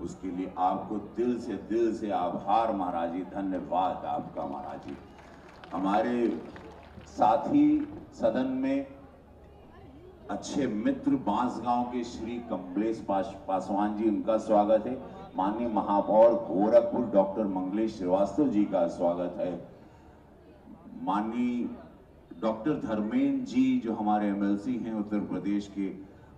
उसके लिए आपको दिल से आभार महाराज जी, धन्यवाद आपका महाराज जी। हमारे साथी सदन में अच्छे मित्र बांसगांव के श्री कमलेश पासवान जी, उनका स्वागत है। माननीय महापौर गोरखपुर डॉक्टर मंगलेश श्रीवास्तव जी का स्वागत है। माननीय डॉक्टर धर्मेंद्र जी जो हमारे एमएलसी हैं उत्तर प्रदेश के,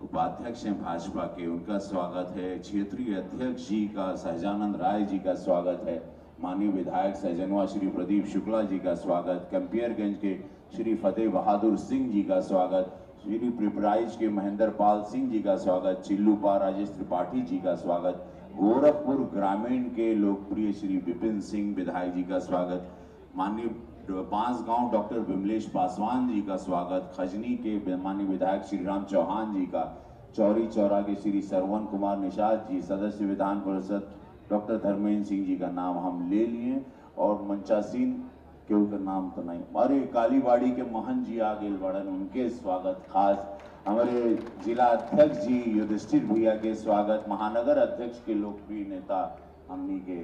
उपाध्यक्ष हैं भाजपा के, उनका स्वागत है। क्षेत्रीय अध्यक्ष जी का सहजानंद राय जी का स्वागत है। माननीय विधायक सहजनवा श्री प्रदीप शुक्ला जी का स्वागत। कंपियरगंज के श्री फतेह बहादुर सिंह जी का स्वागत। श्री पिपराइच के महेंद्र पाल सिंह जी का स्वागत। चिल्लूपा राजेश त्रिपाठी जी का स्वागत। गोरखपुर ग्रामीण के लोकप्रिय श्री विपिन सिंह विधायक जी का स्वागत। माननीय बांसगांव डॉक्टर विमलेश पासवान जी का स्वागत। खजनी के माननीय विधायक श्री राम चौहान जी का। चौरी चौरा के श्री सरवन कुमार निषाद जी, सदस्य विधान परिषद डॉक्टर धर्मेंद्र सिंह जी का नाम हम ले लिए, और मंचासीन के उनका नाम तो नहीं। अरे कालीबाड़ी के महन जी आगे बढ़न, उनके स्वागत खास। हमारे जिला अध्यक्ष जी युधिष्ठिर भैया के स्वागत। महानगर अध्यक्ष के लोकप्रिय नेता हमनी के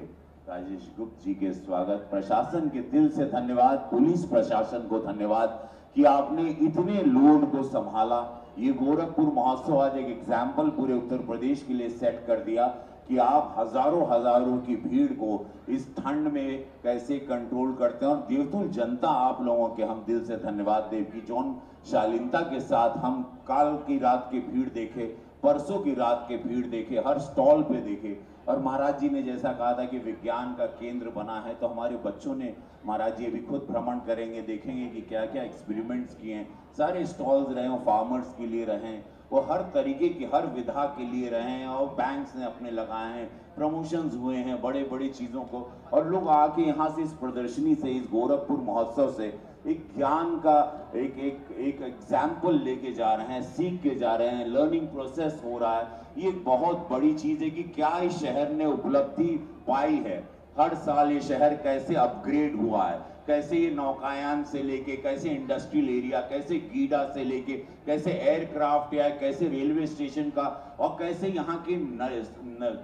राजेश गुप्त जी के स्वागत। प्रशासन के दिल से धन्यवाद, पुलिस प्रशासन को धन्यवाद कि आपने इतने लोड को संभाला। ये गोरखपुर महोत्सव आज एक एग्जाम्पल पूरे उत्तर प्रदेश के लिए सेट कर दिया कि आप हजारों की भीड़ को इस ठंड में कैसे कंट्रोल करते हैं। और देवतुल जनता आप लोगों के हम दिल से धन्यवाद देव की जौन शालीनता के साथ हम काल की रात की भीड़ देखे, परसों की रात के भीड़ देखे, हर स्टॉल पे देखे। और महाराज जी ने जैसा कहा था कि विज्ञान का केंद्र बना है, तो हमारे बच्चों ने, महाराज जी अभी खुद भ्रमण करेंगे, देखेंगे कि क्या क्या एक्सपेरिमेंट्स किए हैं। सारे स्टॉल्स रहे हो, फार्मर्स के लिए रहे, वो हर तरीके की हर विधा के लिए रहे हैं, और बैंक्स ने अपने लगाए हैं, प्रमोशंस हुए हैं बड़े बड़ी चीजों को। और लोग आके यहाँ से इस प्रदर्शनी से, इस गोरखपुर महोत्सव से एक ज्ञान का एक एग्जाम्पल लेके जा रहे हैं, सीख के जा रहे हैं, लर्निंग प्रोसेस हो रहा है। ये बहुत बड़ी चीज है कि क्या इस शहर ने उपलब्धि पाई है। हर साल ये शहर कैसे अपग्रेड हुआ है, कैसे ये नौकायान से लेके, कैसे इंडस्ट्रियल एरिया, कैसे गीडा से लेके, कैसे एयरक्राफ्ट या कैसे रेलवे स्टेशन का, और कैसे यहाँ की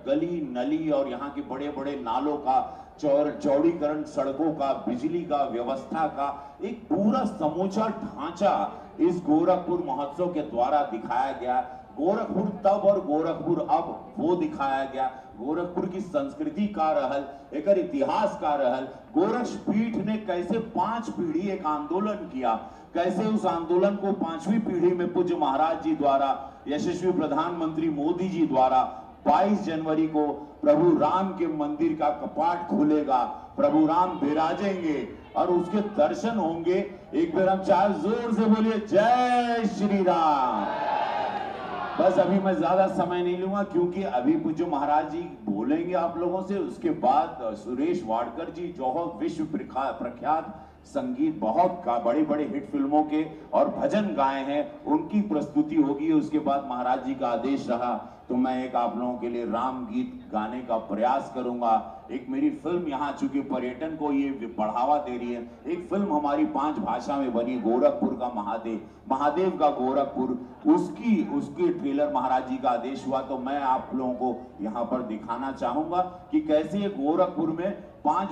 गली नली और यहाँ के बड़े बड़े नालों का चौड़ीकरण, सड़कों का, बिजली का, व्यवस्था का एक पूरा समूचा ढांचा इस गोरखपुर महोत्सव के द्वारा दिखाया गया। गोरखपुर तब और गोरखपुर अब वो दिखाया गया। गोरखपुर की संस्कृति का रहल, एक इतिहास का रहल। गोरक्षपीठ ने कैसे 5 पीढ़ी एक आंदोलन किया, कैसे उस आंदोलन को 5वीं पीढ़ी में पूज्य महाराज जी द्वारा, यशस्वी प्रधानमंत्री मोदी जी द्वारा 22 जनवरी को प्रभु राम के मंदिर का कपाट खुलेगा, प्रभु राम विराजेंगे और उसके दर्शन होंगे। एक बार हम चार जोर से बोलिए जय श्री राम। बस अभी मैं ज्यादा समय नहीं लूंगा क्योंकि अभी पूज्य महाराज जी बोलेंगे आप लोगों से। उसके बाद सुरेश वाडकर जी जो विश्व प्रख्यात संगीत, बहुत बड़े बड़े हिट फिल्मों के और भजन गाए हैं, उनकी प्रस्तुति होगी। उसके बाद महाराज जी का आदेश रहा तो मैं एक आप लोगों के लिए राम गीत गाने का प्रयास करूंगा। एक मेरी फिल्म यहाँ चूंकि पर्यटन को ये बढ़ावा दे रही है, एक फिल्म हमारी 5 भाषा में बनी, गोरखपुर का महादेव, महादेव का गोरखपुर, उसकी ट्रेलर महाराज जी का आदेश हुआ तो मैं आप लोगों को यहाँ पर दिखाना चाहूंगा कि कैसे ये गोरखपुर में 5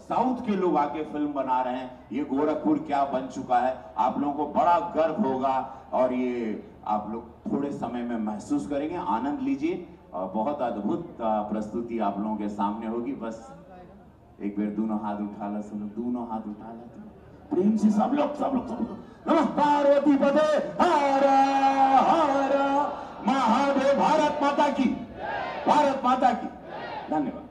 साउथ के लोग आके फिल्म बना रहे हैं। ये गोरखपुर क्या बन चुका है, आप लोगों को बड़ा गर्व होगा और ये आप लोग थोड़े समय में महसूस करेंगे। आनंद लीजिए, बहुत अद्भुत प्रस्तुति आप लोगों के सामने होगी। बस एक बार दोनों हाथ उठा ला, सब लोग दोनों हाथ उठा ला प्रेम से, सब लोग नमः पार्वती पते हर हर महादेव। भारत माता की, भारत माता की। धन्यवाद।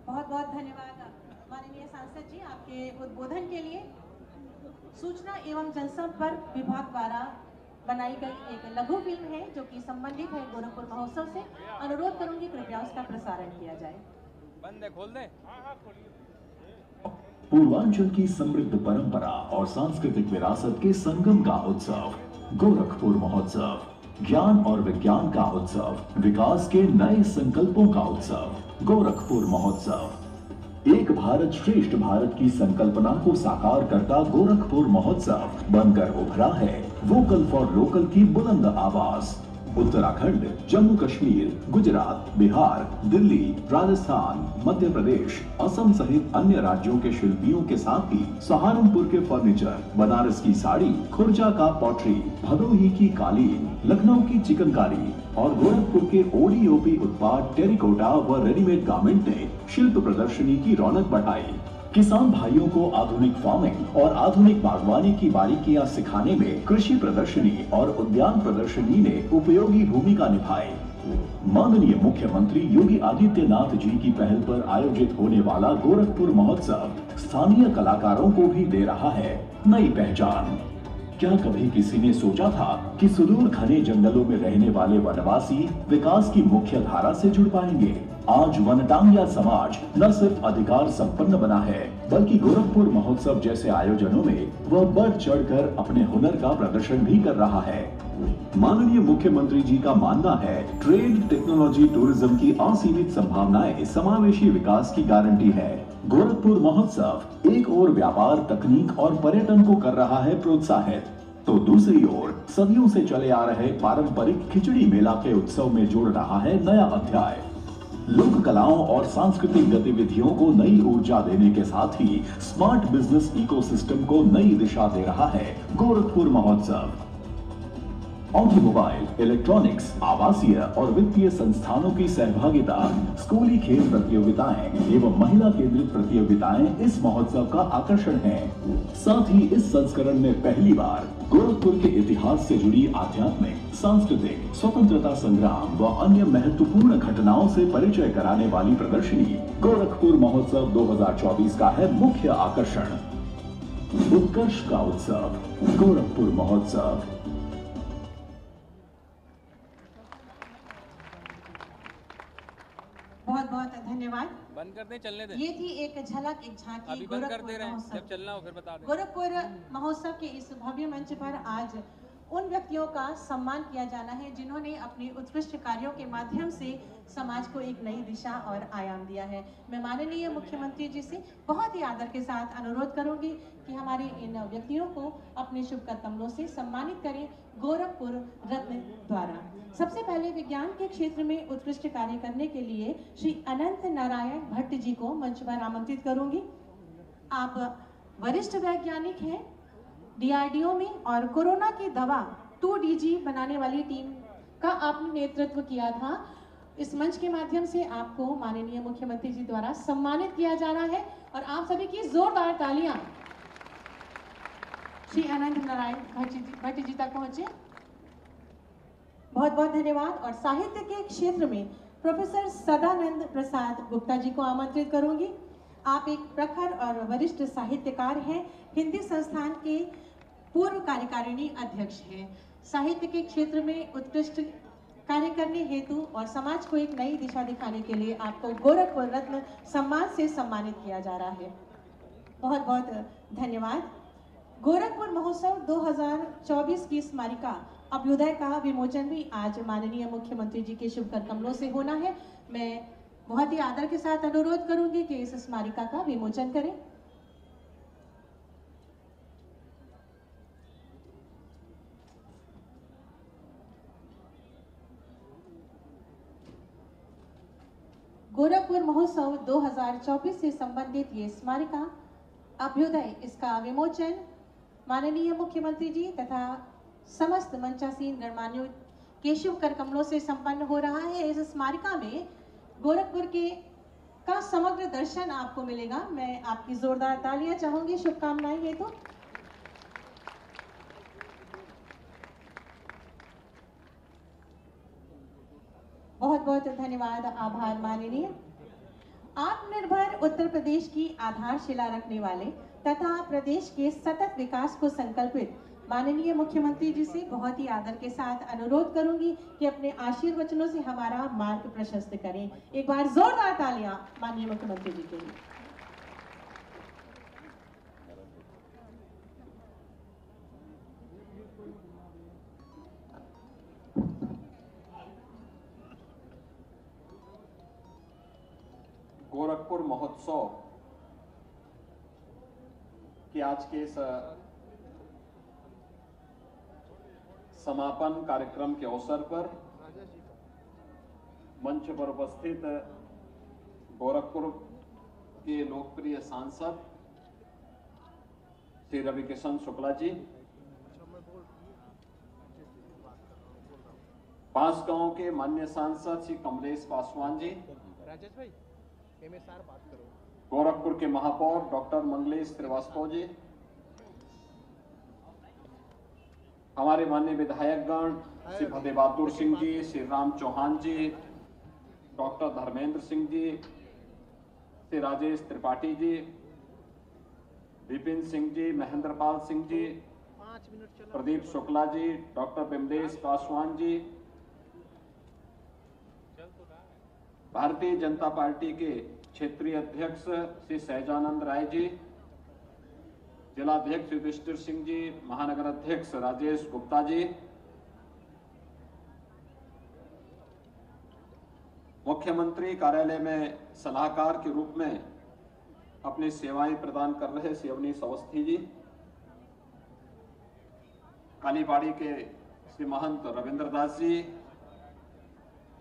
बहुत बहुत धन्यवाद माननीय सांसद जी आपके उद्बोधन के लिए। सूचना एवं जनसंपर्क विभाग द्वारा बनाई गई एक लघु फिल्म है जो कि संबंधित है गोरखपुर महोत्सव से। अनुरोध करूंगी कृपया उसका प्रसारण किया जाए। बंद है, खोल दे। पूर्वांचल की समृद्ध परंपरा और सांस्कृतिक विरासत के संगम का उत्सव गोरखपुर महोत्सव, ज्ञान और विज्ञान का उत्सव, विकास के नए संकल्पों का उत्सव गोरखपुर महोत्सव। एक भारत श्रेष्ठ भारत की संकल्पना को साकार करता गोरखपुर महोत्सव बनकर उभरा है वोकल फॉर लोकल की बुलंद आवाज। उत्तराखंड, जम्मू कश्मीर, गुजरात, बिहार, दिल्ली, राजस्थान, मध्य प्रदेश, असम सहित अन्य राज्यों के शिल्पियों के साथ ही सहारनपुर के फर्नीचर, बनारस की साड़ी, खुर्जा का पॉटरी, भदोही की कालीन, लखनऊ की चिकनकारी और गोरखपुर के ओडीओपी उत्पाद टेरिकोटा व रेडीमेड गारमेंट ने शिल्प प्रदर्शनी की रौनक बढ़ाई। किसान भाइयों को आधुनिक फार्मिंग और आधुनिक बागवानी की बारीकियां सिखाने में कृषि प्रदर्शनी और उद्यान प्रदर्शनी ने उपयोगी भूमिका निभाई। माननीय मुख्यमंत्री योगी आदित्यनाथ जी की पहल पर आयोजित होने वाला गोरखपुर महोत्सव स्थानीय कलाकारों को भी दे रहा है नई पहचान। क्या कभी किसी ने सोचा था कि सुदूर घने जंगलों में रहने वाले वनवासी विकास की मुख्य धारा से जुड़ पाएंगे? आज वनटांगिया समाज न सिर्फ अधिकार संपन्न बना है, बल्कि गोरखपुर महोत्सव जैसे आयोजनों में वह बढ़ चढ़कर अपने हुनर का प्रदर्शन भी कर रहा है। माननीय मुख्यमंत्री जी का मानना है, ट्रेड, टेक्नोलॉजी, टूरिज्म की असीमित संभावनाएं समावेशी विकास की गारंटी है। गोरखपुर महोत्सव एक ओर व्यापार, तकनीक और पर्यटन को कर रहा है प्रोत्साहित, तो दूसरी ओर सदियों से चले आ रहे पारंपरिक खिचड़ी मेला के उत्सव में जोड़ रहा है नया अध्याय। लोक कलाओं और सांस्कृतिक गतिविधियों को नई ऊर्जा देने के साथ ही स्मार्ट बिजनेस इकोसिस्टम को नई दिशा दे रहा है गोरखपुर महोत्सव। ऑटोमोबाइल, इलेक्ट्रॉनिक्स, आवासीय और वित्तीय संस्थानों की सहभागिता, स्कूली खेल प्रतियोगिताएं एवं महिला केंद्रित प्रतियोगिताएं इस महोत्सव का आकर्षण हैं। साथ ही इस संस्करण में पहली बार गोरखपुर के इतिहास से जुड़ी आध्यात्मिक, सांस्कृतिक, स्वतंत्रता संग्राम व अन्य महत्वपूर्ण घटनाओं से परिचय कराने वाली प्रदर्शनी गोरखपुर महोत्सव 2024 का है मुख्य आकर्षण। उत्कर्ष का उत्सव, गोरखपुर महोत्सव। बहुत बहुत धन्यवाद। बंद कर दे, चलने दे। ये थी एक झलक, एक झांकी अभी बंद कर दे रहे हैं, जब चलना हो फिर बता दे। गोरखपुर महोत्सव के इस भव्य मंच पर आज उन व्यक्तियों का सम्मान किया जाना है जिन्होंने अपने उत्कृष्ट कार्यों के माध्यम से समाज को एक नई दिशा और आयाम दिया है। मैं माननीय मुख्यमंत्री जी से बहुत ही आदर के साथ अनुरोध करूंगी कि हमारे इन व्यक्तियों को अपने शुभकर कमलों से सम्मानित करें गोरखपुर रत्न द्वारा। सबसे पहले विज्ञान के क्षेत्र में उत्कृष्ट कार्य करने के लिए श्री अनंत नारायण भट्ट जी को मंच पर आमंत्रित करूंगी। आप वरिष्ठ वैज्ञानिक हैं, डीआरडीओ में और कोरोना की दवा 2DG बनाने वाली टीम का आपने नेतृत्व किया था। इस मंच के माध्यम से आपको माननीय मुख्यमंत्री जी द्वारा सम्मानित किया जाना है और आप सभी की जोरदार तालियां श्री अनंत नारायण भट्ट जी तक पहुंचे। बहुत बहुत धन्यवाद। और साहित्य के क्षेत्र में प्रोफेसर सदानंद प्रसाद गुप्ता जी को आमंत्रित करूंगी। आप एक प्रखर और वरिष्ठ साहित्यकार हैं, हिंदी संस्थान के पूर्व कार्यकारिणी अध्यक्ष हैं। साहित्य के क्षेत्र में उत्कृष्ट कार्य करने हेतु और समाज को एक नई दिशा दिखाने के लिए आपको गोरखपुर रत्न सम्मान से सम्मानित किया जा रहा है। बहुत बहुत धन्यवाद। गोरखपुर महोत्सव 2024 की स्मारिका अभ्युदय का विमोचन भी आज माननीय मुख्यमंत्री जी के शुभकर कमलों से होना है। मैं बहुत ही आदर के साथ अनुरोध करूंगी कि इस स्मारिका का विमोचन करें। गोरखपुर महोत्सव 2024 से संबंधित ये स्मारिका अभ्युदय, इसका विमोचन माननीय मुख्यमंत्री जी तथा समस्त मंचासीन गणमान्यों के शुभकर कमलों से संपन्न हो रहा है। इस स्मारिका में गोरखपुर के का समग्र दर्शन आपको मिलेगा। मैं आपकी जोरदार तालियां चाहूंगी शुभकामनाएं हेतु। बहुत बहुत धन्यवाद, आभार माननीय। आत्मनिर्भर उत्तर प्रदेश की आधारशिला रखने वाले तथा प्रदेश के सतत विकास को संकल्पित माननीय मुख्यमंत्री जी से बहुत ही आदर के साथ अनुरोध करूंगी कि अपने आशीर्वचनों से हमारा मार्ग प्रशस्त करें। एक बार जोरदार तालियां माननीय मुख्यमंत्री जी के लिए। गोरखपुर महोत्सव की आज के इस समापन कार्यक्रम के अवसर पर मंच पर उपस्थित गोरखपुर के लोकप्रिय सांसद श्री रविकिशन शुक्ला जी, बांसगांव के माननीय सांसद श्री कमलेश पासवान जी, राजेश भाई एमएसआर बात करो, गोरखपुर के महापौर डॉक्टर मंगलेश श्रीवास्तव जी, हमारे माननीय विधायकगण श्री फतेह बहादुर सिंह जी, श्री राम चौहान जी, डॉक्टर धर्मेंद्र सिंह जी, श्री राजेश त्रिपाठी जी, विपिन सिंह जी, महेंद्र पाल सिंह जी, 5 मिनट चला, प्रदीप शुक्ला जी, डॉक्टर बिमलेश पासवान जी, भारतीय जनता पार्टी के क्षेत्रीय अध्यक्ष श्री सहजानंद राय जी, जिलाध्यक्ष युधिष्ठिर सिंह जी, महानगर अध्यक्ष राजेश गुप्ता जी, मुख्यमंत्री कार्यालय में सलाहकार के रूप में अपनी सेवाएं प्रदान कर रहे श्री अवनीश अवस्थी जी, कालीबाड़ी के श्री महंत रविंद्र दास जी,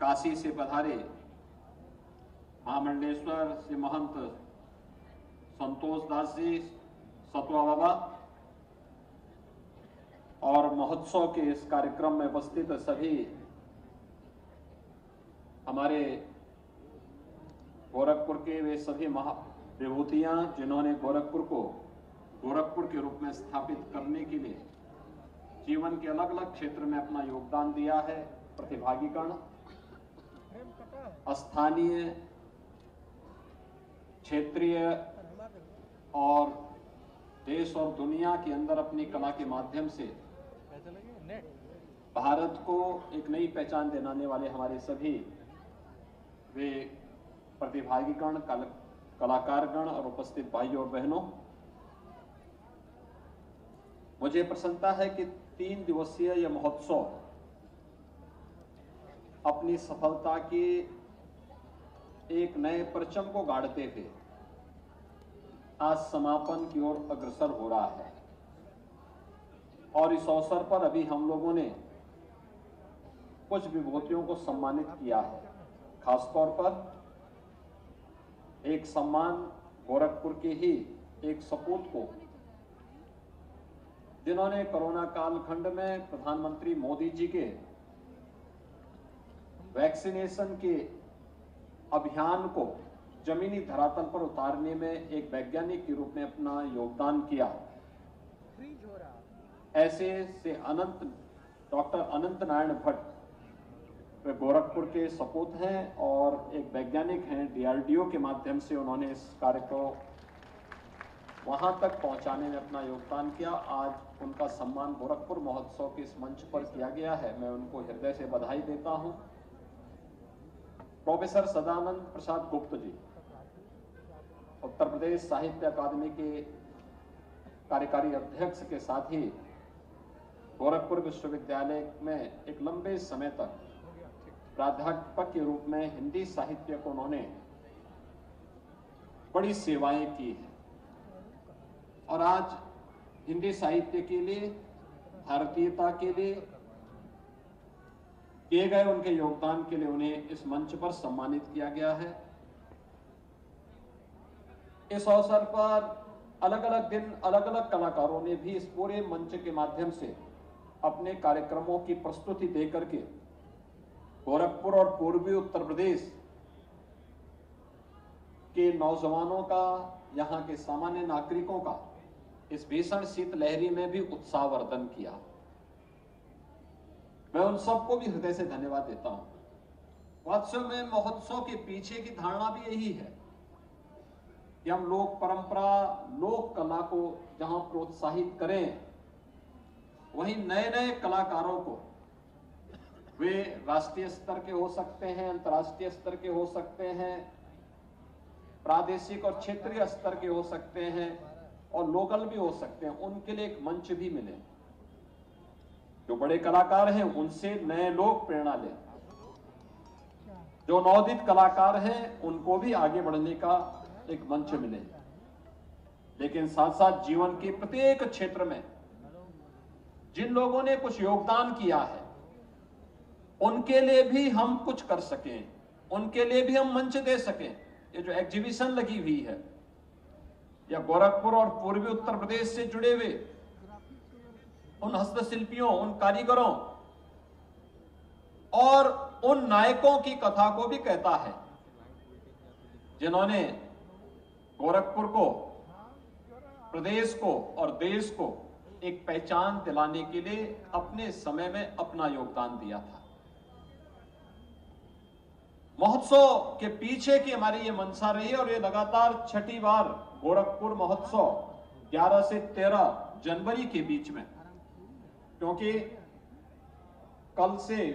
काशी से पधारे महामंडलेश्वर श्री महंत संतोष दास जी, सतवा बाबा, और महोत्सव के इस कार्यक्रम में उपस्थित सभी हमारे गोरखपुर के वे सभी विभूतियां जिन्होंने गोरखपुर को गोरखपुर के रूप में स्थापित करने के लिए जीवन के अलग अलग क्षेत्र में अपना योगदान दिया है, प्रतिभागीगण, स्थानीय, क्षेत्रीय और देश और दुनिया के अंदर अपनी कला के माध्यम से भारत को एक नई पहचान दिलाने वाले हमारे सभी वे प्रतिभागीगण, कलाकारगण और उपस्थित भाइयों और बहनों, मुझे प्रसन्नता है कि 3 दिवसीय यह महोत्सव अपनी सफलता के एक नए परचम को गाड़ते हुए आज समापन की ओर अग्रसर हो रहा है। और इस अवसर पर अभी हम लोगों ने कुछ विभूतियों को सम्मानित किया है। खासतौर पर एक सम्मान गोरखपुर के ही एक सपूत को, जिन्होंने कोरोना कालखंड में प्रधानमंत्री मोदी जी के वैक्सीनेशन के अभियान को जमीनी धरातल पर उतारने में एक वैज्ञानिक के रूप में अपना योगदान किया। फ्रीज हो रहा, ऐसे से डॉक्टर अनंत नारायण भट्ट वे गोरखपुर के सपूत हैं और एक वैज्ञानिक हैं। DRDO के माध्यम से उन्होंने इस कार्य को वहां तक पहुंचाने में अपना योगदान किया। आज उनका सम्मान गोरखपुर महोत्सव के इस मंच पर किया गया है। मैं उनको हृदय से बधाई देता हूं। प्रोफेसर सदानंद प्रसाद गुप्त जी, उत्तर प्रदेश साहित्य अकादमी के कार्यकारी अध्यक्ष के साथ ही गोरखपुर विश्वविद्यालय में एक लंबे समय तक प्राध्यापक के रूप में हिंदी साहित्य को उन्होंने बड़ी सेवाएं की हैं और आज हिंदी साहित्य के लिए, भारतीयता के लिए किए गए उनके योगदान के लिए उन्हें इस मंच पर सम्मानित किया गया है। इस अवसर पर अलग अलग दिन अलग अलग कलाकारों ने भी इस पूरे मंच के माध्यम से अपने कार्यक्रमों की प्रस्तुति देकर के गोरखपुर और पूर्वी उत्तर प्रदेश के नौजवानों का, यहाँ के सामान्य नागरिकों का इस भीषण शीतलहरी में भी उत्साहवर्धन किया। मैं उन सबको भी हृदय से धन्यवाद देता हूं। वास्तव में महोत्सव के पीछे की धारणा भी यही है कि हम लोक परंपरा, लोक कला को जहां प्रोत्साहित करें, वहीं नए नए कलाकारों को, वे राष्ट्रीय स्तर के हो सकते हैं, अंतर्राष्ट्रीय स्तर के हो सकते हैं, प्रादेशिक और क्षेत्रीय स्तर के हो सकते हैं और लोकल भी हो सकते हैं, उनके लिए एक मंच भी मिले। जो बड़े कलाकार हैं उनसे नए लोग प्रेरणा लें, जो नवोदित कलाकार हैं उनको भी आगे बढ़ने का एक मंच मिले। लेकिन साथ साथ जीवन के प्रत्येक क्षेत्र में जिन लोगों ने कुछ योगदान किया है, उनके लिए भी हम कुछ कर सकें, उनके लिए भी हम मंच दे सकें। ये जो एग्जीबिशन लगी हुई है, या गोरखपुर और पूर्वी उत्तर प्रदेश से जुड़े हुए उन हस्तशिल्पियों, उन कारीगरों और उन नायकों की कथा को भी कहता है, जिन्होंने गोरखपुर को, प्रदेश को और देश को एक पहचान दिलाने के लिए अपने समय में अपना योगदान दिया था। महोत्सव के पीछे की हमारी ये मंशा रही है और ये लगातार छठी बार गोरखपुर महोत्सव 11 से 13 जनवरी के बीच में, क्योंकि कल से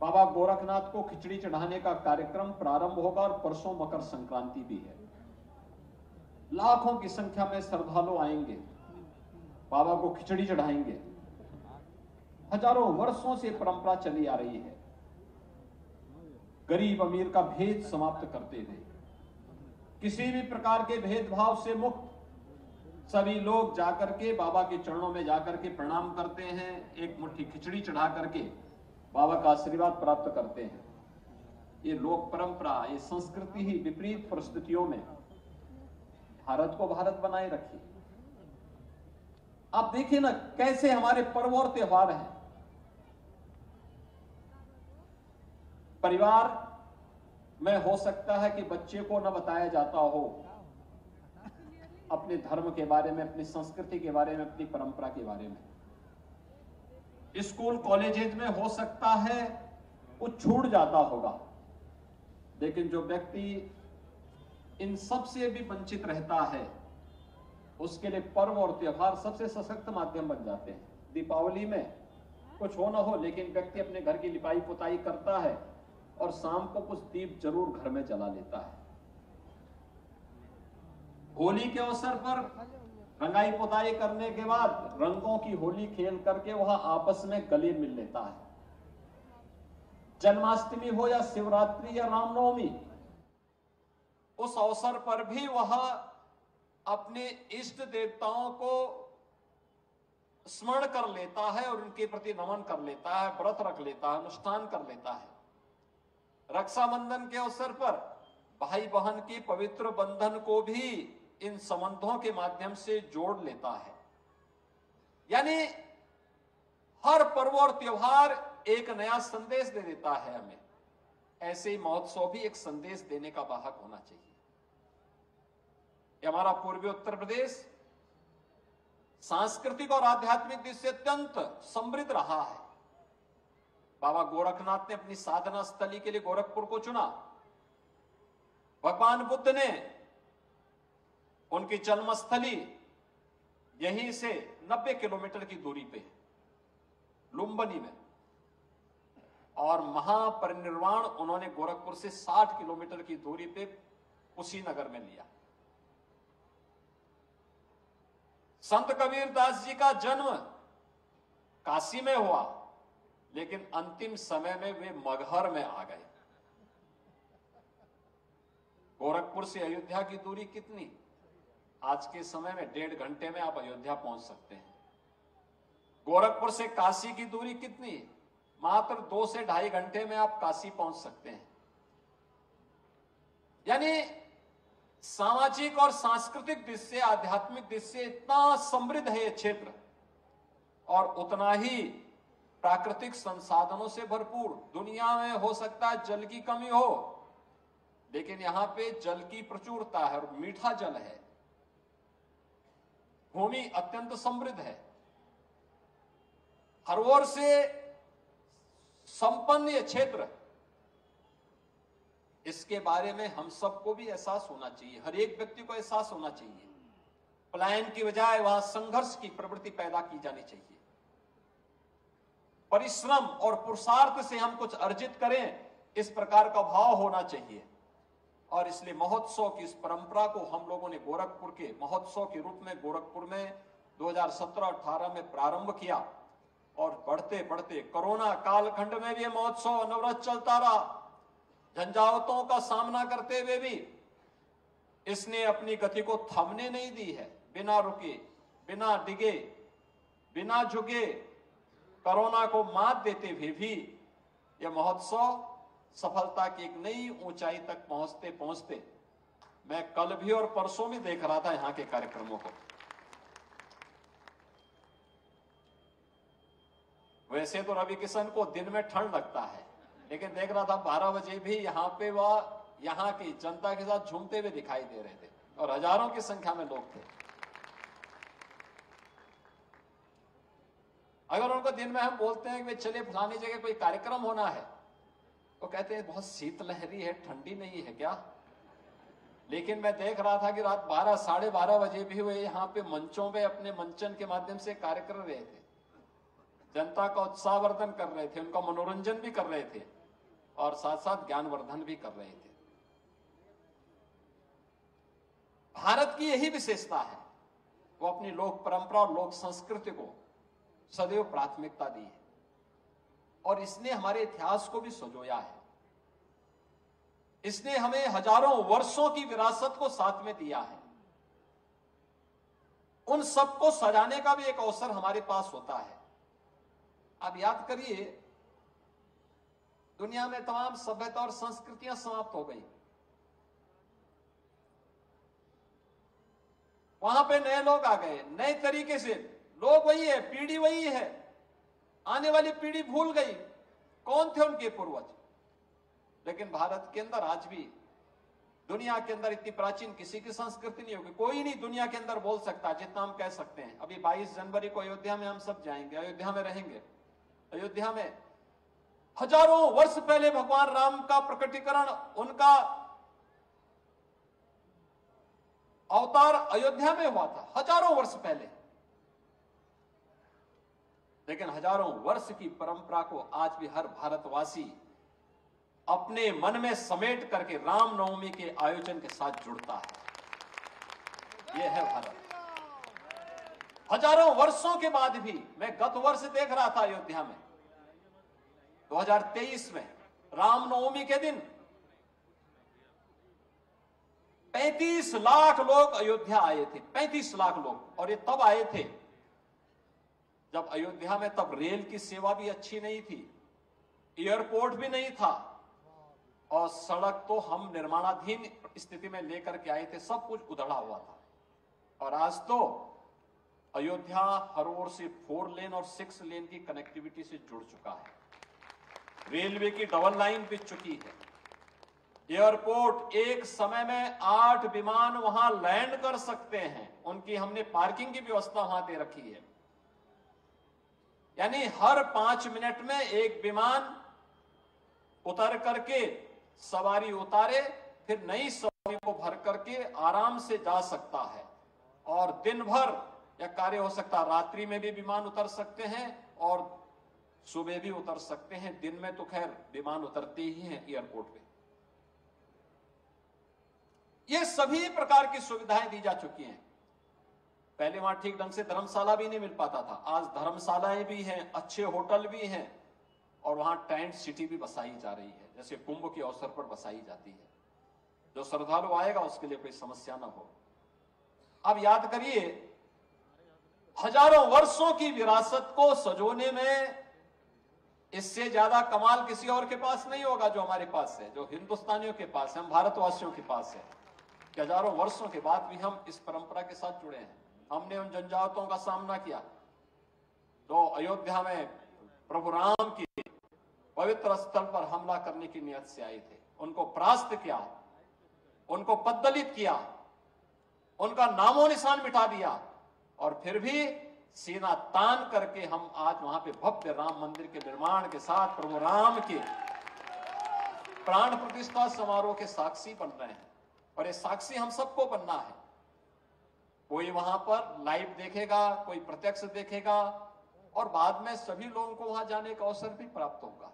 बाबा गोरखनाथ को खिचड़ी चढ़ाने का कार्यक्रम प्रारंभ होगा और परसों मकर संक्रांति भी है। लाखों की संख्या में श्रद्धालु आएंगे, बाबा को खिचड़ी चढ़ाएंगे। हजारों वर्षों से परंपरा चली आ रही है, गरीब अमीर का भेद समाप्त करते हुए, किसी भी प्रकार के भेदभाव से मुक्त सभी लोग जाकर के बाबा के चरणों में जाकर के प्रणाम करते हैं, एक मुट्ठी खिचड़ी चढ़ा करके बाबा का आशीर्वाद प्राप्त करते हैं। ये लोक परंपरा, ये संस्कृति ही विपरीत परिस्थितियों में भारत को भारत बनाए रखी। आप देखिए ना कैसे हमारे पर्व और त्योहार हैं। परिवार में हो सकता है कि बच्चे को न बताया जाता हो अपने धर्म के बारे में, अपनी संस्कृति के बारे में, अपनी परंपरा के बारे में। स्कूल कॉलेजेस में हो सकता है कुछ छूट जाता होगा, लेकिन जो व्यक्ति इन सब से भी वंचित रहता है, उसके लिए पर्व और त्योहार सबसे सशक्त माध्यम बन जाते हैं। दीपावली में कुछ हो ना हो, लेकिन व्यक्ति अपने घर की लिपाई पुताई करता है और शाम को कुछ दीप जरूर घर में जला लेता है। होली के अवसर पर रंगाई पुताई करने के बाद रंगों की होली खेल करके वह आपस में गले मिल लेता है। जन्माष्टमी हो या शिवरात्रि या रामनवमी, उस अवसर पर भी वह अपने इष्ट देवताओं को स्मरण कर लेता है और उनके प्रति नमन कर लेता है, व्रत रख लेता है, अनुष्ठान कर लेता है। रक्षाबंधन के अवसर पर भाई बहन के पवित्र बंधन को भी इन संबंधों के माध्यम से जोड़ लेता है। यानी हर पर्व और त्योहार एक नया संदेश दे देता है हमें। ऐसे ही महोत्सव भी एक संदेश देने का वाहक होना चाहिए। हमारा पूर्वी उत्तर प्रदेश सांस्कृतिक और आध्यात्मिक दृष्टि से अत्यंत समृद्ध रहा है। बाबा गोरखनाथ ने अपनी साधना स्थली के लिए गोरखपुर को चुना। भगवान बुद्ध ने उनकी जन्मस्थली यहीं से 90 किलोमीटर की दूरी पे लुम्बिनी में, और महापरिनिर्वाण उन्होंने गोरखपुर से 60 किलोमीटर की दूरी पे कुशीनगर में लिया। संत कबीर दास जी का जन्म काशी में हुआ, लेकिन अंतिम समय में वे मगहर में आ गए। गोरखपुर से अयोध्या की दूरी कितनी? आज के समय में 1.5 घंटे में आप अयोध्या पहुंच सकते हैं। गोरखपुर से काशी की दूरी कितनी? मात्र 2 से 2.5 घंटे में आप काशी पहुंच सकते हैं। यानी सामाजिक और सांस्कृतिक दृष्टि से, आध्यात्मिक दृष्टि से इतना समृद्ध है ये क्षेत्र, और उतना ही प्राकृतिक संसाधनों से भरपूर। दुनिया में हो सकता है जल की कमी हो, लेकिन यहां पे जल की प्रचुरता है और मीठा जल है। भूमि अत्यंत समृद्ध है, हर ओर से संपन्न ये क्षेत्र। इसके बारे में हम सबको भी एहसास होना चाहिए, हर एक व्यक्ति को एहसास होना चाहिए। पलायन की बजाय वहां संघर्ष की प्रवृत्ति पैदा की जानी चाहिए। परिश्रम और पुरुषार्थ से हम कुछ अर्जित करें, इस प्रकार का भाव होना चाहिए। और इसलिए महोत्सव की इस परंपरा को हम लोगों ने गोरखपुर के महोत्सव के रूप में गोरखपुर में 2017-18 में प्रारंभ किया, और बढ़ते बढ़ते कोरोना कालखंड में भी महोत्सव अनवरत चलता रहा। झंझावतों का सामना करते हुए भी इसने अपनी गति को थमने नहीं दी है। बिना रुके, बिना डिगे बिना झुके कोरोना को मात देते हुए भी यह महोत्सव सफलता की एक नई ऊंचाई तक पहुंचते पहुंचते, मैं कल भी और परसों भी देख रहा था यहां के कार्यक्रमों को। वैसे तो रवि किशन को दिन में ठंड लगता है, लेकिन देख रहा था 12 बजे भी यहां पे वह यहां की जनता के साथ झूमते हुए दिखाई दे रहे थे और हजारों की संख्या में लोग थे। अगर उनको दिन में हम बोलते हैं कि चलिए फलानी जगह कोई कार्यक्रम होना है, तो कहते हैं बहुत शीतलहरी है, ठंडी नहीं है क्या। लेकिन मैं देख रहा था कि रात 12 साढ़े 12 बजे भी वे यहाँ पे मंचों पे अपने मंचन के माध्यम से कार्य कर रहे थे, जनता का उत्साहवर्धन कर रहे थे, उनका मनोरंजन भी कर रहे थे और साथ साथ ज्ञानवर्धन भी कर रहे थे। भारत की यही विशेषता है, वो अपनी लोक परंपरा और लोक संस्कृति को सदैव प्राथमिकता दी है और इसने हमारे इतिहास को भी संजोया है। इसने हमें हजारों वर्षों की विरासत को साथ में दिया है। उन सबको सजाने का भी एक अवसर हमारे पास होता है। आप याद करिए, दुनिया में तमाम सभ्यता और संस्कृतियां समाप्त हो गई, वहां पे नए लोग आ गए, नए तरीके से। लोग वही है, पीढ़ी वही है, आने वाली पीढ़ी भूल गई कौन थे उनके पूर्वज। लेकिन भारत के अंदर आज भी, दुनिया के अंदर इतनी प्राचीन किसी की संस्कृति नहीं होगी। कोई नहीं दुनिया के अंदर बोल सकता जितना हम कह सकते हैं। अभी 22 जनवरी को अयोध्या में हम सब जाएंगे, अयोध्या में रहेंगे। अयोध्या में हजारों वर्ष पहले भगवान राम का प्रकटीकरण, उनका अवतार अयोध्या में हुआ था, हजारों वर्ष पहले। लेकिन हजारों वर्ष की परंपरा को आज भी हर भारतवासी अपने मन में समेट करके रामनवमी के आयोजन के साथ जुड़ता है। यह है भारत। हजारों वर्षों के बाद भी, मैं गत वर्ष देख रहा था अयोध्या में 2023 में रामनवमी के दिन 35 लाख लोग अयोध्या आए थे, 35 लाख लोग। और ये तब आए थे जब अयोध्या में तब रेल की सेवा भी अच्छी नहीं थी, एयरपोर्ट भी नहीं था और सड़क तो हम निर्माणाधीन स्थिति में लेकर के आए थे, सब कुछ उधड़ा हुआ था। और आज तो अयोध्या हर ओर से 4 लेन और 6 लेन की कनेक्टिविटी से जुड़ चुका है। रेलवे की डबल लाइन बिछ चुकी है। एयरपोर्ट, एक समय में 8 विमान वहां लैंड कर सकते हैं, उनकी हमने पार्किंग की व्यवस्था वहां दे रखी है। यानी हर 5 मिनट में एक विमान उतर करके सवारी उतारे, फिर नई सवारी को भर करके आराम से जा सकता है। और दिन भर यह कार्य हो सकता है, रात्रि में भी विमान उतर सकते हैं और सुबह भी उतर सकते हैं। दिन में तो खैर विमान उतरते ही हैं एयरपोर्ट पे। ये सभी प्रकार की सुविधाएं दी जा चुकी हैं। पहले वहां ठीक ढंग से धर्मशाला भी नहीं मिल पाता था, आज धर्मशालाएं भी हैं, अच्छे होटल भी हैं और वहां टेंट सिटी भी बसाई जा रही है, जैसे कुंभ के अवसर पर बसाई जाती है। जो श्रद्धालु आएगा उसके लिए कोई समस्या ना हो। अब याद करिए, हजारों वर्षों की विरासत को सजोने में इससे ज्यादा कमाल किसी और के पास नहीं होगा जो हमारे पास है, जो हिंदुस्तानियों के पास है, हम भारतवासियों के पास है। कि हजारों वर्षों के बाद भी हम इस परंपरा के साथ जुड़े हैं। हमने उन जनजातों का सामना किया जो अयोध्या में प्रभु राम की पवित्र स्थल पर हमला करने की नियत से आए थे। उनको परास्त किया, उनको पद्दलित किया, उनका नामो निशान मिटा दिया और फिर भी सीना तान करके हम आज वहां पे भव्य राम मंदिर के निर्माण के साथ प्रभु राम के प्राण प्रतिष्ठा समारोह के साक्षी बन रहे हैं। और ये साक्षी हम सबको बनना है। कोई वहां पर लाइव देखेगा, कोई प्रत्यक्ष देखेगा और बाद में सभी लोगों को वहां जाने का अवसर भी प्राप्त होगा।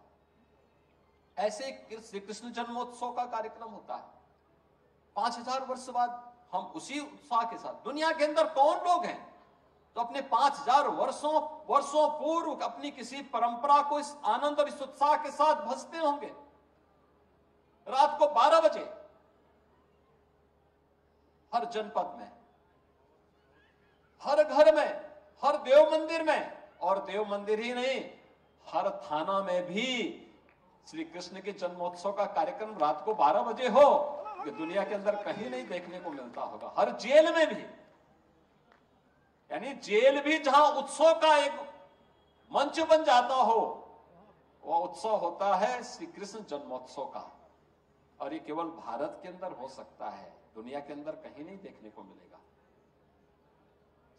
ऐसे श्री कृष्ण जन्मोत्सव का कार्यक्रम होता है। 5000 वर्ष बाद हम उसी उत्साह के साथ, दुनिया के अंदर कौन लोग हैं तो अपने 5000 वर्षों पूर्व अपनी किसी परंपरा को इस आनंद और इस उत्साह के साथ भजते होंगे। रात को 12 बजे हर जनपद में, हर घर में, हर देव मंदिर में, और देव मंदिर ही नहीं, हर थाना में भी श्री कृष्ण के जन्मोत्सव का कार्यक्रम रात को 12 बजे हो, ये दुनिया के अंदर कहीं नहीं देखने को मिलता होगा। हर जेल में भी, यानी जेल भी जहां उत्सव का एक मंच बन जाता हो, वह उत्सव होता है श्री कृष्ण जन्मोत्सव का। और ये केवल भारत के अंदर हो सकता है, दुनिया के अंदर कहीं नहीं देखने को मिलेगा।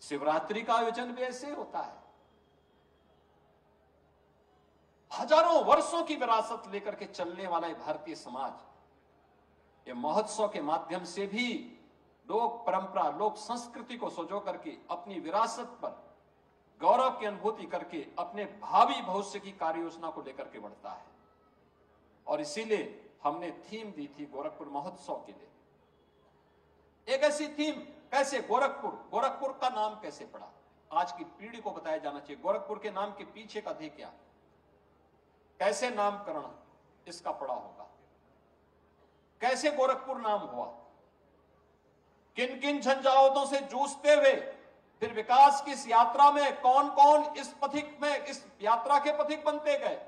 शिवरात्रि का आयोजन भी ऐसे होता है। हजारों वर्षों की विरासत लेकर के चलने वाला भारतीय समाज, ये महोत्सव के माध्यम से भी लोक परंपरा, लोक संस्कृति को सजो करके अपनी विरासत पर गौरव की अनुभूति करके अपने भावी भविष्य की कार्य योजना को लेकर के बढ़ता है। और इसीलिए हमने थीम दी थी गोरखपुर महोत्सव के लिए। एक ऐसी थीम, कैसे गोरखपुर, गोरखपुर का नाम कैसे पड़ा, आज की पीढ़ी को बताया जाना चाहिए। गोरखपुर के नाम के पीछे का ध्येय क्या, कैसे नामकरण इसका पड़ा होगा, कैसे गोरखपुर नाम हुआ, किन किन झंझावातों से जूझते हुए फिर विकास की इस यात्रा में कौन कौन इस पथिक में, इस यात्रा के पथिक बनते गए,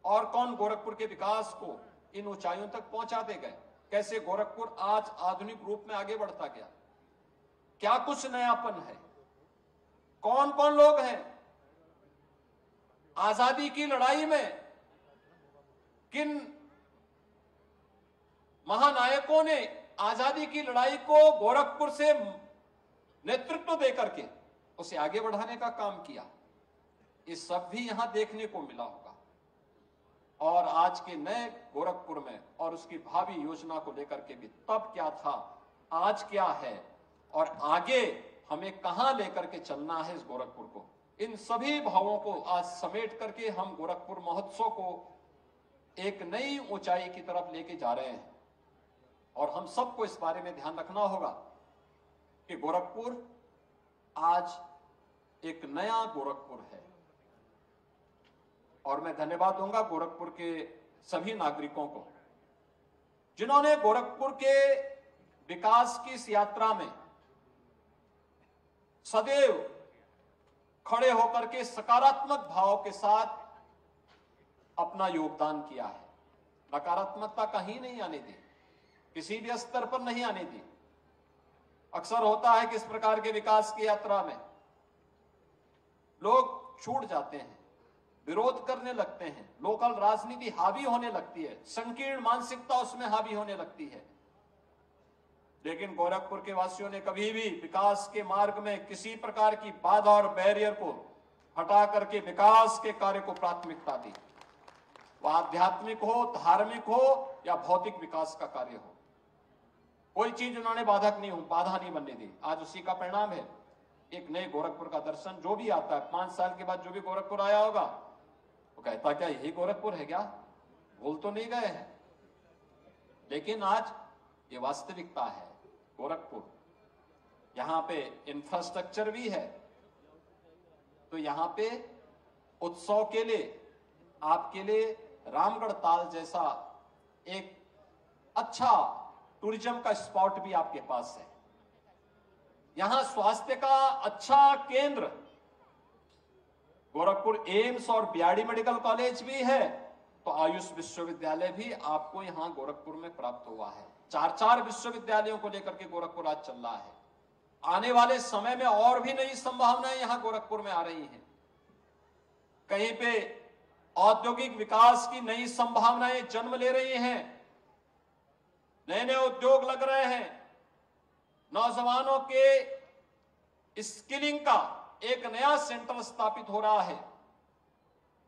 और कौन गोरखपुर के विकास को इन ऊंचाइयों तक पहुंचाते गए, कैसे गोरखपुर आज आधुनिक रूप में आगे बढ़ता गया, क्या कुछ नयापन है, कौन कौन लोग हैं, आजादी की लड़ाई में किन महानायकों ने आजादी की लड़ाई को गोरखपुर से नेतृत्व देकर के उसे आगे बढ़ाने का काम किया, ये सब भी यहां देखने को मिला होगा। और आज के नए गोरखपुर में और उसकी भावी योजना को लेकर के भी तब क्या था, आज क्या है, और आगे हमें कहां लेकर के चलना है इस गोरखपुर को, इन सभी भावों को आज समेट करके हम गोरखपुर महोत्सव को एक नई ऊंचाई की तरफ लेके जा रहे हैं। और हम सबको इस बारे में ध्यान रखना होगा कि गोरखपुर आज एक नया गोरखपुर है। और मैं धन्यवाद दूंगा गोरखपुर के सभी नागरिकों को जिन्होंने गोरखपुर के विकास की इस यात्रा में सदैव खड़े होकर के सकारात्मक भाव के साथ अपना योगदान किया है। नकारात्मकता कहीं नहीं आने दी, किसी भी स्तर पर नहीं आने दी। अक्सर होता है कि इस प्रकार के विकास की यात्रा में लोग छूट जाते हैं, विरोध करने लगते हैं, लोकल राजनीति हावी होने लगती है, संकीर्ण मानसिकता उसमें हावी होने लगती है। लेकिन गोरखपुर के वासियों ने कभी भी विकास के मार्ग में किसी प्रकार की बाधा और बैरियर को हटा करके विकास के कार्य को प्राथमिकता दी। वह आध्यात्मिक हो, धार्मिक हो या भौतिक विकास का कार्य हो, कोई चीज उन्होंने बाधा नहीं बनने दी। आज उसी का परिणाम है एक नए गोरखपुर का दर्शन। जो भी आता है 5 साल के बाद जो भी गोरखपुर आया होगा वो कहता क्या यही गोरखपुर है क्या, भूल तो नहीं गए हैं। लेकिन आज ये वास्तविकता है गोरखपुर, यहां पे इंफ्रास्ट्रक्चर भी है, तो यहां पे उत्सव के लिए आपके लिए रामगढ़ ताल जैसा एक अच्छा टूरिज्म का स्पॉट भी आपके पास है। यहां स्वास्थ्य का अच्छा केंद्र गोरखपुर एम्स और बीआरडी मेडिकल कॉलेज भी है, तो आयुष विश्वविद्यालय भी आपको यहां गोरखपुर में प्राप्त हुआ है। 4 विश्वविद्यालयों को लेकर के गोरखपुर आज चल रहा है। आने वाले समय में और भी नई संभावनाएं यहां गोरखपुर में आ रही हैं। कहीं पे औद्योगिक विकास की नई संभावनाएं जन्म ले रही हैं, नए नए उद्योग लग रहे हैं, नौजवानों के स्किलिंग का एक नया सेंटर स्थापित हो रहा है।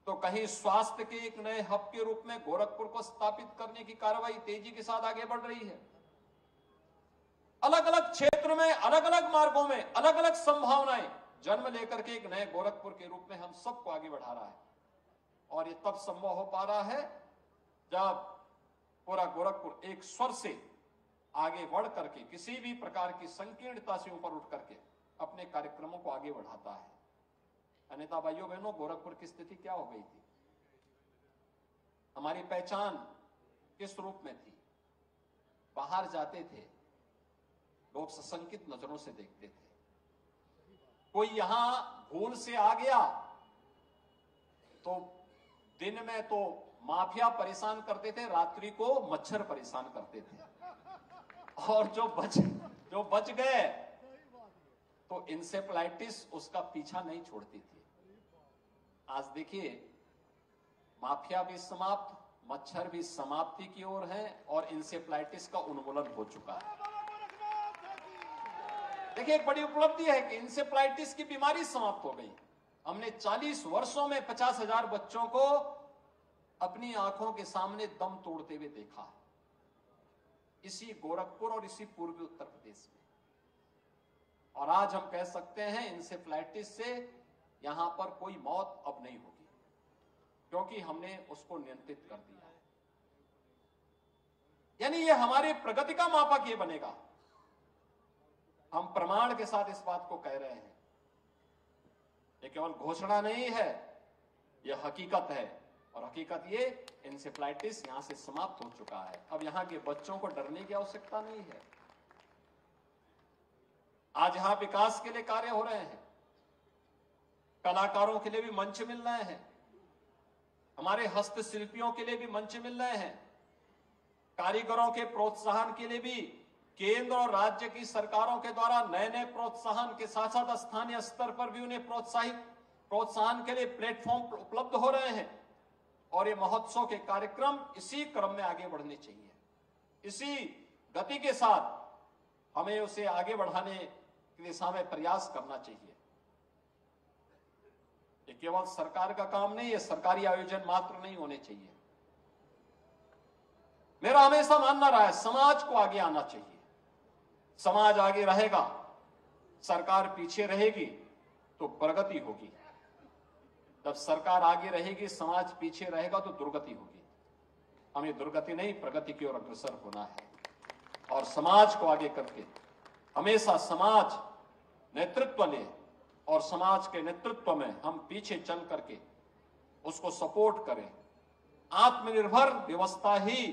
तो कहीं स्वास्थ्य के एक नए हब के रूप में गोरखपुर को स्थापित करने की कार्रवाई तेजी के साथ आगे बढ़ रही है। अलग अलग क्षेत्र में, अलग अलग मार्गों में अलग अलग संभावनाएं जन्म लेकर के एक नए गोरखपुर के रूप में हम सबको आगे बढ़ा रहा है। और ये तब संभव हो पा रहा है जब पूरा गोरखपुर एक स्वर से आगे बढ़ करके किसी भी प्रकार की संकीर्णता से ऊपर उठ करके अपने कार्यक्रमों को आगे बढ़ाता है। अन्यथा भाइयों बहनों, गोरखपुर की स्थिति क्या हो गई थी, हमारी पहचान किस रूप में थी। बाहर जाते थे, लोग सशंकित नजरों से देखते थे। कोई यहां भूल से आ गया तो दिन में तो माफिया परेशान करते थे, रात्रि को मच्छर परेशान करते थे, और जो बच गए तो इंसेफ्लाइटिस उसका पीछा नहीं छोड़ती थी। आज देखिए, माफिया भी समाप्त, मच्छर भी समाप्ति की ओर है और इंसेफ्लाइटिस का उन्मूलन हो चुका है। देखिए, एक बड़ी उपलब्धि है कि इंसेफ्लाइटिस की बीमारी समाप्त हो गई। हमने 40 वर्षों में 50,000 बच्चों को अपनी आंखों के सामने दम तोड़ते हुए देखा है, इसी गोरखपुर और इसी पूर्वी उत्तर प्रदेश में। और आज हम कह सकते हैं इंसेफ्लाइटिस से यहां पर कोई मौत अब नहीं होगी, क्योंकि हमने उसको नियंत्रित कर दिया है। यानी ये हमारी प्रगति का मापक ये बनेगा। हम प्रमाण के साथ इस बात को कह रहे हैं, ये केवल घोषणा नहीं है, ये हकीकत है। और हकीकत ये, इंसेफ्लाइटिस यहां से समाप्त हो चुका है। अब यहां के बच्चों को डरने की आवश्यकता नहीं है। आज यहां विकास के लिए कार्य हो रहे हैं, कलाकारों के लिए भी मंच मिल रहे हैं, हमारे हस्तशिल्पियों के लिए भी मंच मिल रहे हैं, कारीगरों के प्रोत्साहन के लिए भी केंद्र और राज्य की सरकारों के द्वारा नए नए प्रोत्साहन के साथ साथ स्थानीय स्तर पर भी उन्हें प्रोत्साहन के लिए प्लेटफॉर्म उपलब्ध हो रहे हैं। और ये महोत्सव के कार्यक्रम इसी क्रम में आगे बढ़ने चाहिए। इसी गति के साथ हमें उसे आगे बढ़ाने की दिशा में प्रयास करना चाहिए। ये केवल सरकार का काम नहीं है, सरकारी आयोजन मात्र नहीं होने चाहिए। मेरा हमेशा मानना रहा है, समाज को आगे आना चाहिए। समाज आगे रहेगा, सरकार पीछे रहेगी तो प्रगति होगी। जब सरकार आगे रहेगी, समाज पीछे रहेगा तो दुर्गति होगी। हमें दुर्गति नहीं, प्रगति की ओर अग्रसर होना है। और समाज को आगे करके हमेशा समाज नेतृत्व ले, और समाज के नेतृत्व में हम पीछे चल करके उसको सपोर्ट करें। आत्मनिर्भर व्यवस्था ही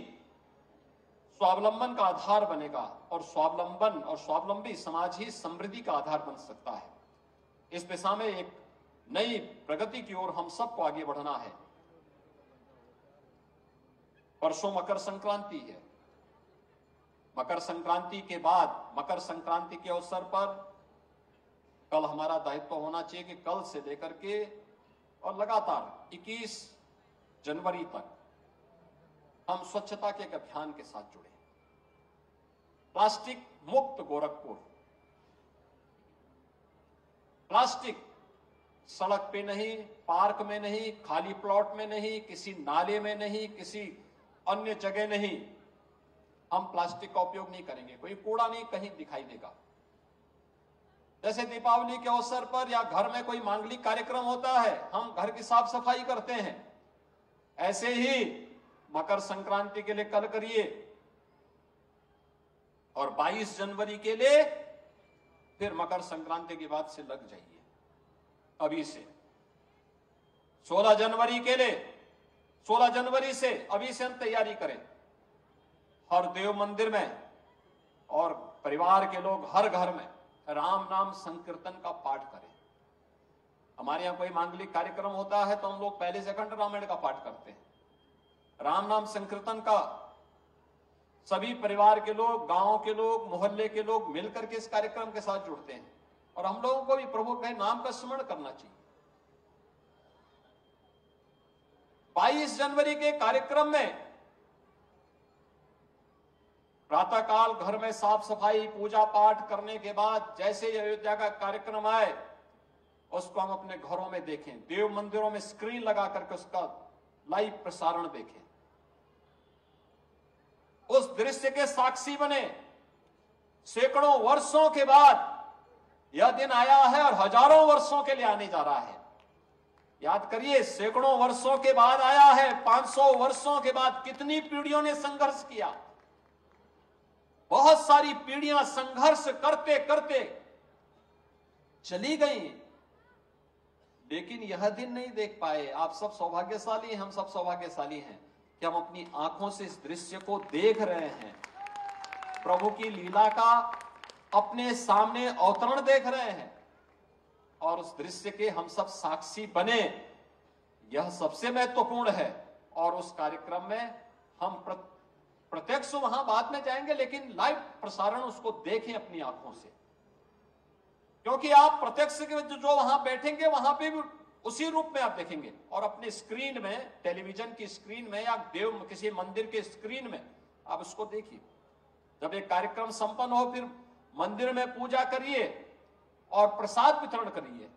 स्वावलंबन का आधार बनेगा, और स्वावलंबन और स्वावलंबी समाज ही समृद्धि का आधार बन सकता है। इस दिशा में एक नई प्रगति की ओर हम सबको आगे बढ़ना है। परसों मकर संक्रांति है। मकर संक्रांति के बाद, मकर संक्रांति के अवसर पर कल हमारा दायित्व होना चाहिए कि कल से लेकर के और लगातार 21 जनवरी तक हम स्वच्छता के एक अभियान के साथ जुड़े। प्लास्टिक मुक्त गोरखपुर। प्लास्टिक सड़क पे नहीं, पार्क में नहीं, खाली प्लॉट में नहीं, किसी नाले में नहीं, किसी अन्य जगह नहीं, हम प्लास्टिक का उपयोग नहीं करेंगे। कोई कूड़ा नहीं कहीं दिखाई देगा। जैसे दीपावली के अवसर पर या घर में कोई मांगलिक कार्यक्रम होता है, हम घर की साफ सफाई करते हैं, ऐसे ही मकर संक्रांति के लिए कल करिए, और 22 जनवरी के लिए फिर मकर संक्रांति के बाद से लग जाइए। अभी से 16 जनवरी के लिए, 16 जनवरी से अभी से हम तैयारी करें। हर देव मंदिर में और परिवार के लोग हर घर में राम नाम संकीर्तन का पाठ करें। हमारे यहां कोई मांगलिक कार्यक्रम होता है तो हम लोग पहले से अखंड रामायण का पाठ करते हैं। राम नाम संकीर्तन का सभी परिवार के लोग, गांव के लोग, मोहल्ले के लोग मिलकर के इस कार्यक्रम के साथ जुड़ते हैं, और हम लोगों को भी प्रभु के नाम का स्मरण करना चाहिए। 22 जनवरी के कार्यक्रम में प्रातःकाल घर में साफ सफाई, पूजा पाठ करने के बाद जैसे ही अयोध्या का कार्यक्रम आए, उसको हम अपने घरों में देखें, देव मंदिरों में स्क्रीन लगा करके उसका लाइव प्रसारण देखें, उस दृश्य के साक्षी बने। सैकड़ों वर्षों के बाद यह दिन आया है और हजारों वर्षों के लिए आने जा रहा है। याद करिए, सैकड़ों वर्षों के बाद आया है, 500 वर्षों के बाद कितनी पीढ़ियों ने संघर्ष किया। बहुत सारी पीढ़ियां संघर्ष करते करते चली गई, लेकिन यह दिन नहीं देख पाए। आप सब सौभाग्यशाली हैं, हम सब सौभाग्यशाली हैं कि हम अपनी आंखों से इस दृश्य को देख रहे हैं। प्रभु की लीला का अपने सामने अवतरण देख रहे हैं, और उस दृश्य के हम सब साक्षी बने, यह सबसे महत्वपूर्ण है। और उस कार्यक्रम में हम प्रत्यक्ष वहां बाद में जाएंगे, लेकिन लाइव प्रसारण उसको देखें अपनी आंखों से, क्योंकि आप प्रत्यक्ष जो वहां बैठेंगे वहां पे भी उसी रूप में आप देखेंगे। और अपने स्क्रीन में, टेलीविजन की स्क्रीन में या किसी मंदिर के स्क्रीन में आप उसको देखिए। जब एक कार्यक्रम संपन्न हो, फिर मंदिर में पूजा करिए और प्रसाद वितरण करिए,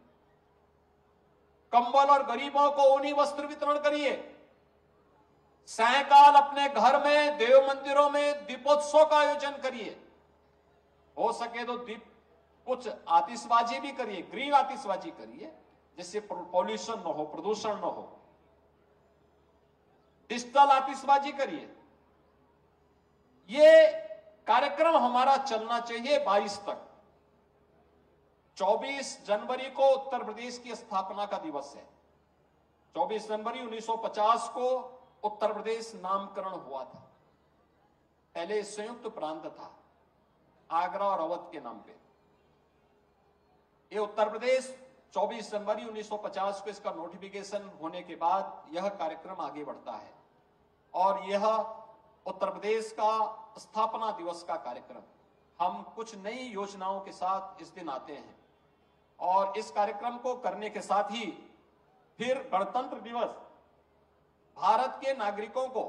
कंबल और गरीबों को ऊनी वस्त्र वितरण करिए। सायंकाल अपने घर में, देव मंदिरों में दीपोत्सव का आयोजन करिए। हो सके तो कुछ आतिशबाजी भी करिए, ग्रीन आतिशबाजी करिए, जिससे पॉल्यूशन न हो, प्रदूषण न हो। डिजिटल आतिशबाजी करिए। ये कार्यक्रम हमारा चलना चाहिए 22 तक। 24 जनवरी को उत्तर प्रदेश की स्थापना का दिवस है। 24 जनवरी 1950 को उत्तर प्रदेश नामकरण हुआ था। पहले संयुक्त प्रांत था, आगरा और अवध के नाम पे। ये उत्तर प्रदेश 24 जनवरी 1950 को इसका नोटिफिकेशन होने के बाद यह कार्यक्रम आगे बढ़ता है। और यह उत्तर प्रदेश का स्थापना दिवस का कार्यक्रम, हम कुछ नई योजनाओं के साथ इस दिन आते हैं। और इस कार्यक्रम को करने के साथ ही फिर गणतंत्र दिवस, भारत के नागरिकों को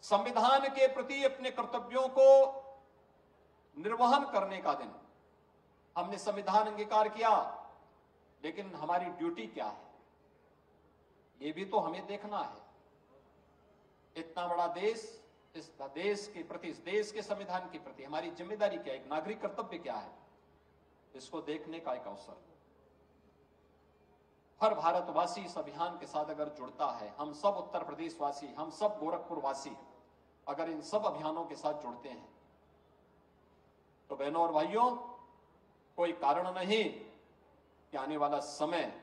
संविधान के प्रति अपने कर्तव्यों को निर्वहन करने का दिन। हमने संविधान अंगीकार किया, लेकिन हमारी ड्यूटी क्या है, ये भी तो हमें देखना है। इतना बड़ा देश, इस देश के प्रति, इस देश के संविधान के प्रति हमारी जिम्मेदारी क्या है, एक नागरिक कर्तव्य क्या है, इसको देखने का एक अवसर। हर भारतवासी इस अभियान के साथ अगर जुड़ता है, हम सब उत्तर प्रदेश वासी, हम सब गोरखपुर वासी अगर इन सब अभियानों के साथ जुड़ते हैं, तो बहनों और भाइयों, कोई कारण नहीं कि आने वाला समय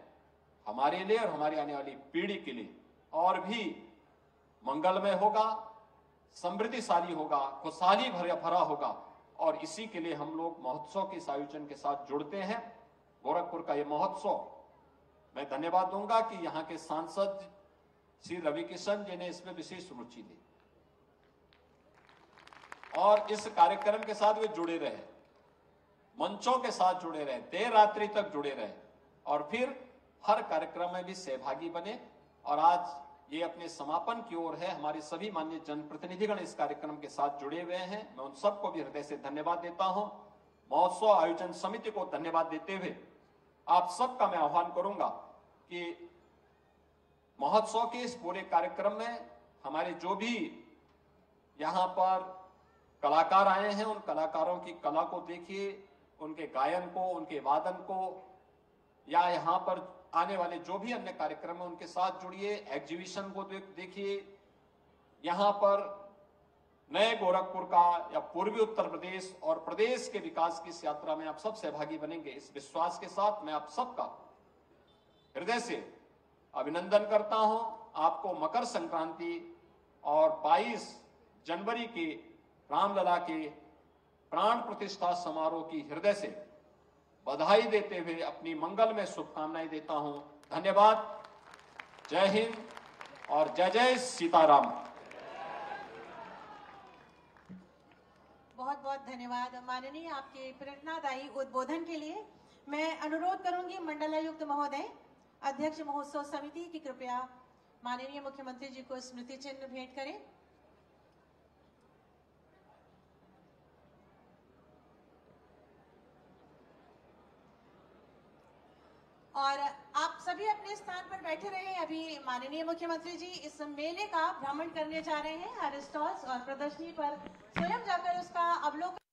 हमारे लिए और हमारी आने वाली पीढ़ी के लिए और भी मंगलमय होगा, समृद्धिशाली होगा, खुशहाली भरा होगा। और इसी के लिए हम लोग महोत्सव के इस आयोजन के साथ जुड़ते हैं। गोरखपुर का ये महोत्सव, मैं धन्यवाद दूंगा कि यहाँ के सांसद श्री रवि किशन जी ने इसमें विशेष रुचि ली और इस कार्यक्रम के साथ वे जुड़े रहे, मंचों के साथ जुड़े रहे, देर रात्रि तक जुड़े रहे और फिर हर कार्यक्रम में भी सहभागी बने। और आज ये अपने समापन की ओर है। हमारे सभी माननीय जनप्रतिनिधिगण इस कार्यक्रम के साथ जुड़े हुए हैं। मैं उन सबको भी हृदय से धन्यवाद देता हूं। महोत्सव आयोजन समिति को धन्यवाद देते हुए आप सबका मैं आह्वान करूंगा कि महोत्सव के इस पूरे कार्यक्रम में हमारे जो भी यहाँ पर कलाकार आए हैं, उन कलाकारों की कला को देखिए, उनके गायन को, उनके वादन को, या यहाँ पर आने वाले जो भी अन्य कार्यक्रम है उनके साथ जुड़िए, एग्जीबिशन को देखिए। यहाँ पर नए गोरखपुर का या पूर्वी उत्तर प्रदेश और प्रदेश के विकास की इस यात्रा में आप सब सहभागी बनेंगे, इस विश्वास के साथ मैं आप सबका हृदय से अभिनंदन करता हूं। आपको मकर संक्रांति और 22 जनवरी के रामलला के प्राण प्रतिष्ठा समारोह की हृदय से बधाई देते हुए अपनी मंगल में शुभकामनाएं देता हूं। धन्यवाद। जय हिंद और जय जय सीताराम। बहुत बहुत धन्यवाद माननीय, आपके प्रेरणादायी उद्बोधन के लिए। मैं अनुरोध करूंगी मंडलायुक्त महोदय, अध्यक्ष महोत्सव समिति की कृपया माननीय मुख्यमंत्री जी को स्मृति चिन्ह भेंट करें। और आप सभी अपने स्थान पर बैठे रहे। अभी माननीय मुख्यमंत्री जी इस मेले का भ्रमण करने जा रहे हैं। हर स्टॉल्स और प्रदर्शनी पर स्वयं जाकर उसका अवलोकन